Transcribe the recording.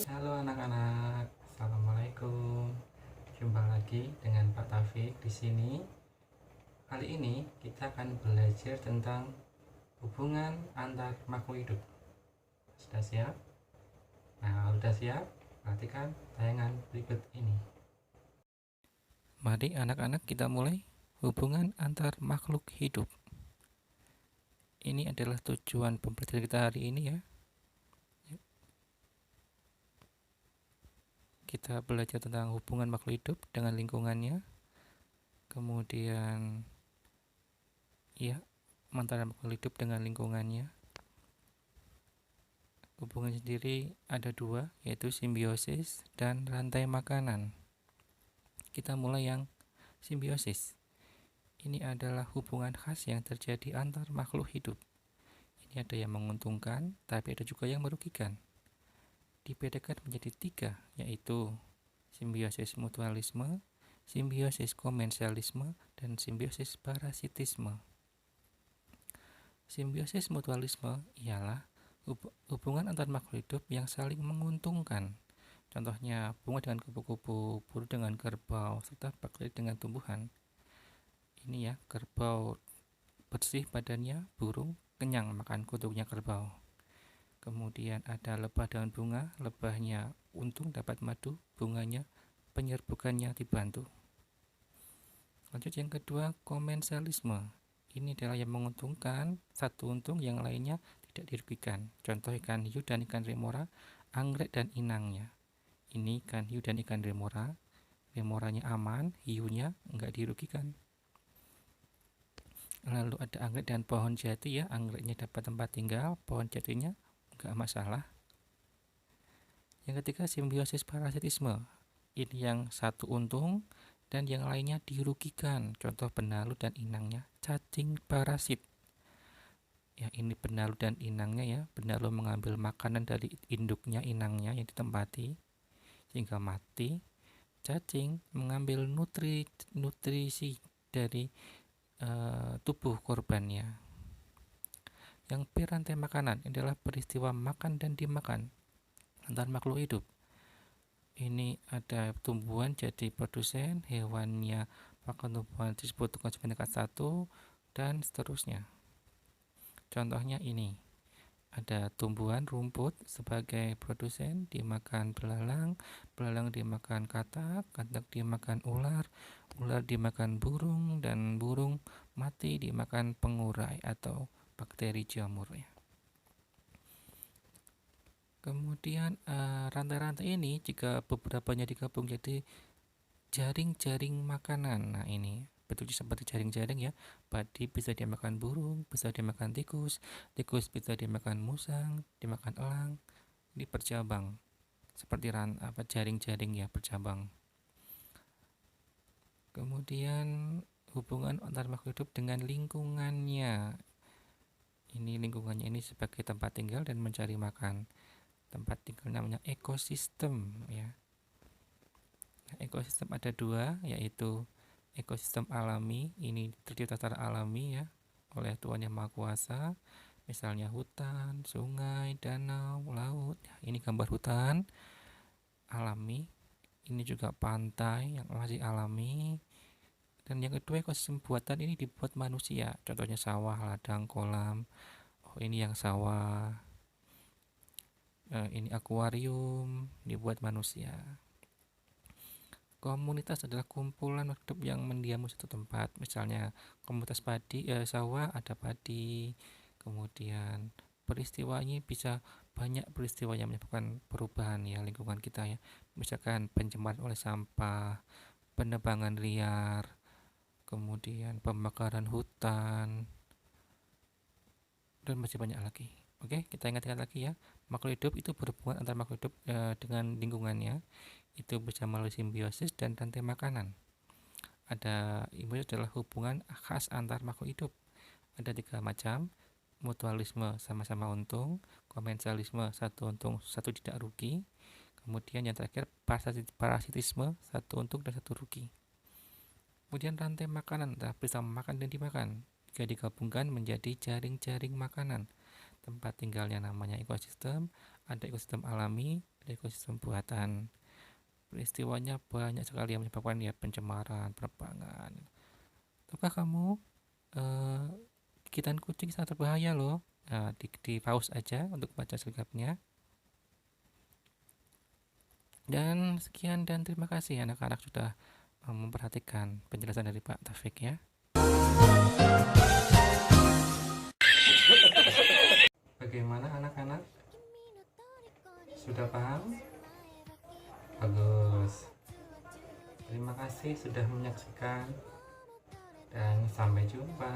Halo anak-anak, assalamualaikum. Jumpa lagi dengan Pak Taufik di sini. Kali ini kita akan belajar tentang hubungan antar makhluk hidup. Sudah siap? Nah, kalau sudah siap, perhatikan tayangan berikut ini. Mari anak-anak kita mulai hubungan antar makhluk hidup. Ini adalah tujuan pembelajaran kita hari ini ya. Kita belajar tentang hubungan makhluk hidup dengan lingkungannya. Kemudian ya, antara makhluk hidup dengan lingkungannya. Hubungan sendiri ada dua, yaitu simbiosis dan rantai makanan. Kita mulai yang simbiosis. Ini adalah hubungan khas yang terjadi antar makhluk hidup. Ini ada yang menguntungkan, tapi ada juga yang merugikan. Dibedakan menjadi tiga, yaitu simbiosis mutualisme, simbiosis komensialisme, dan simbiosis parasitisme. Simbiosis mutualisme ialah hubungan antar makhluk hidup yang saling menguntungkan. Contohnya bunga dengan kupu-kupu, burung dengan kerbau, serta bakteri dengan tumbuhan. Ini ya, kerbau bersih badannya, burung kenyang makan kutunya kerbau. Kemudian ada lebah dengan bunga, lebahnya untung dapat madu, bunganya penyerbukannya dibantu. Lanjut yang kedua, komensialisme. Ini adalah yang menguntungkan, satu untung, yang lainnya tidak dirugikan. Contoh ikan hiu dan ikan remora, anggrek dan inangnya. Ini ikan hiu dan ikan remora, remoranya aman, hiunya enggak dirugikan. Lalu ada anggrek dan pohon jati ya, anggreknya dapat tempat tinggal, pohon jatinya enggak masalah. Yang ketiga, simbiosis parasitisme. Ini yang satu untung dan yang lainnya dirugikan. Contoh benalu dan inangnya, cacing parasit. Ya, ini benalu dan inangnya ya. Benalu mengambil makanan dari induknya, inangnya yang ditempati sehingga mati. Cacing mengambil nutrisi dari tubuh korbannya. Yang P, rantai makanan adalah peristiwa makan dan dimakan antar makhluk hidup. Ini ada tumbuhan jadi produsen, hewannya makan tumbuhan disebut konsumen tingkat 1, dan seterusnya. Contohnya ini, ada tumbuhan rumput sebagai produsen, dimakan belalang, belalang dimakan katak, katak dimakan ular, ular dimakan burung, dan burung mati dimakan pengurai atau bakteri jamur ya. Kemudian rantai-rantai ini jika beberapanya digabung jadi jaring-jaring makanan. Nah ini bentuknya seperti jaring-jaring ya. Padi bisa dimakan burung, bisa dimakan tikus, tikus bisa dimakan musang, dimakan elang. Ini bercabang seperti jaring-jaring ya, bercabang. Kemudian hubungan antar makhluk hidup dengan lingkungannya. Ini lingkungannya ini sebagai tempat tinggal dan mencari makan. Tempat tinggal namanya ekosistem ya. Nah, ekosistem ada dua, yaitu ekosistem alami. Ini tercipta secara alami ya oleh Tuhan Yang Maha Kuasa. Misalnya hutan, sungai, danau, laut. Ini gambar hutan alami. Ini juga pantai yang masih alami. Dan yang kedua, ekosistem buatan ini dibuat manusia. Contohnya sawah, ladang, kolam. Oh, ini yang sawah. Ini akuarium dibuat manusia. Komunitas adalah kumpulan makhluk yang mendiami satu tempat. Misalnya komunitas padi, sawah ada padi. Kemudian peristiwa ini bisa banyak peristiwa yang menyebabkan perubahan ya lingkungan kita ya. Misalkan pencemaran oleh sampah, penebangan liar, kemudian pembakaran hutan, dan masih banyak lagi. Oke, kita ingat-ingat lagi ya. Makhluk hidup itu berhubungan antara makhluk hidup dengan lingkungannya. Itu bisa melalui simbiosis dan rantai makanan. Simbiosis adalah hubungan khas antar makhluk hidup. Ada 3 macam. Mutualisme sama-sama untung, komensialisme satu untung, satu tidak rugi. Kemudian yang terakhir parasitisme, satu untung dan satu rugi. Kemudian rantai makanan bisa makan dan dimakan. Jika digabungkan menjadi jaring-jaring makanan. tempat tinggalnya namanya ekosistem, ada ekosistem alami, ada ekosistem buatan. Peristiwanya banyak sekali yang menyebabkan ya pencemaran, penebangan. Tahukah kamu gigitan kucing sangat berbahaya loh. Nah, di pause aja untuk baca selengkapnya. Dan sekian dan terima kasih anak-anak sudah memperhatikan penjelasan dari Pak Taufik ya. Bagaimana anak-anak? Sudah paham? Bagus. Terima kasih sudah menyaksikan dan sampai jumpa.